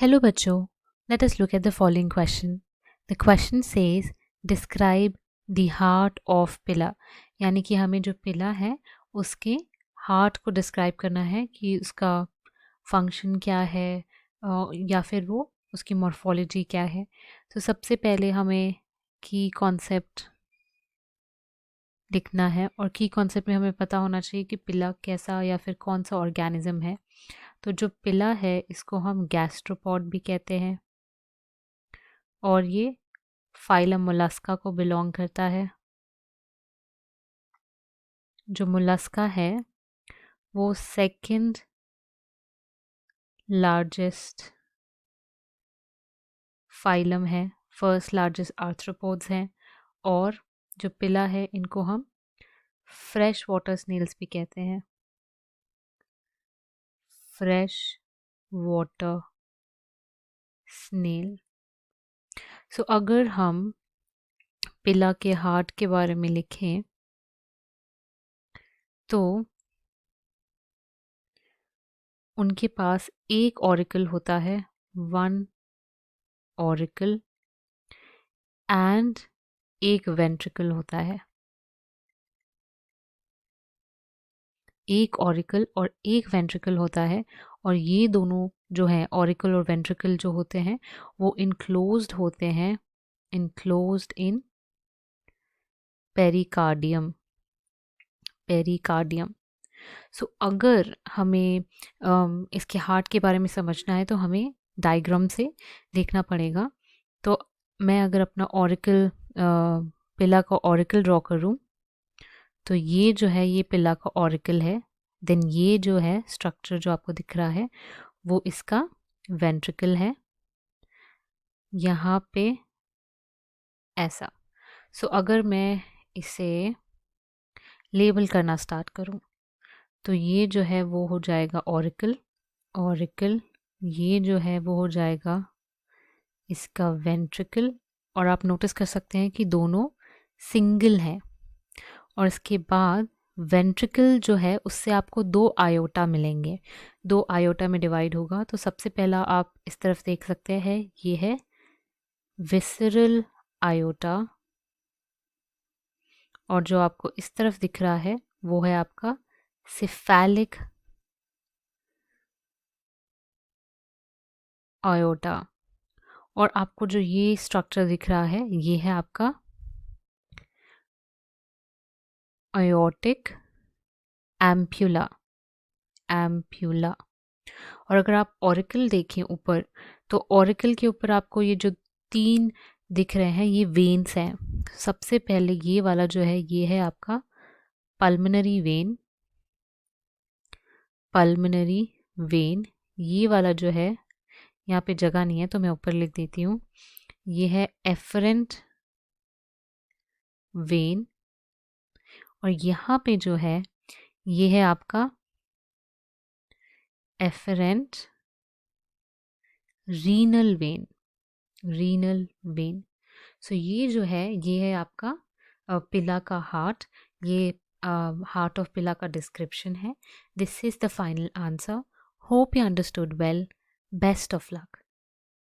Hello बच्चों, let us look at the following question. The question says describe the heart of पिला, यानी कि हमें जो पिला है उसके हार्ट को डिस्क्राइब करना है कि उसका फंक्शन क्या है या फिर वो उसकी मॉर्फोलॉजी क्या है. तो सबसे पहले हमें की कॉन्सेप्ट लिखना है और की कॉन्सेप्ट में हमें पता होना चाहिए कि पिला कैसा या फिर कौन सा ऑर्गेनिज्म है. तो जो पिला है इसको हम गैस्ट्रोपॉड भी कहते हैं और ये फाइलम मोलस्का को बिलोंग करता है. जो मोलस्का है वो सेकंड लार्जेस्ट फाइलम है, फर्स्ट लार्जेस्ट आर्थ्रोपोड्स हैं. और जो पिला है इनको हम फ्रेश वाटर स्नेल्स भी कहते हैं. Fresh water snail. सो अगर हम पिला के हार्ट के बारे में लिखें तो उनके पास एक ऑरिकल होता है, वन ऑरिकल, एंड एक वेंट्रिकल होता है. एक ऑरिकल और एक वेंट्रिकल होता है और ये दोनों जो है ऑरिकल और वेंट्रिकल जो होते हैं वो इनक्लोज्ड होते हैं, इनक्लोज्ड इन पेरिकार्डियम. पेरिकार्डियम. सो अगर हमें इसके हार्ट के बारे में समझना है तो हमें डायग्राम से देखना पड़ेगा. तो मैं अगर अपना ऑरिकल पिला का ऑरिकल ड्रॉ करूं तो ये जो है ये पिला का ऑरिकल है. देन ये जो है स्ट्रक्चर जो आपको दिख रहा है वो इसका वेंट्रिकल है यहाँ पे ऐसा. सो अगर मैं इसे लेबल करना स्टार्ट करूं तो ये जो है वो हो जाएगा ऑरिकल. ऑरिकल. ये जो है वो हो जाएगा इसका वेंट्रिकल. और आप नोटिस कर सकते हैं कि दोनों सिंगल हैं. और इसके बाद वेंट्रिकल जो है उससे आपको दो आयोटा मिलेंगे, दो आयोटा में डिवाइड होगा. तो सबसे पहला आप इस तरफ देख सकते हैं ये है विसरल आयोटा और जो आपको इस तरफ दिख रहा है वो है आपका सिफेलिक आयोटा. और आपको जो ये स्ट्रक्चर दिख रहा है ये है आपका आयोटिक एम्प्यूला. एम्प्यूला. और अगर आप ऑरिकल देखें ऊपर तो ऑरिकल के ऊपर आपको ये जो तीन दिख रहे हैं ये वेन्स हैं. सबसे पहले ये वाला जो है ये है आपका पल्मनरी वेन. Pulmonary when. ये वाला जो है यहाँ पे जगह नहीं है तो मैं ऊपर लिख देती हूँ. ये है एफरेंट वेन. और यहाँ पे जो है ये है आपका afferent renal vein. Renal vein. So ये जो है ये है आपका पिला का हार्ट. ये हार्ट ऑफ पिला का डिस्क्रिप्शन है. This is the final answer. Hope you understood well. Best of luck.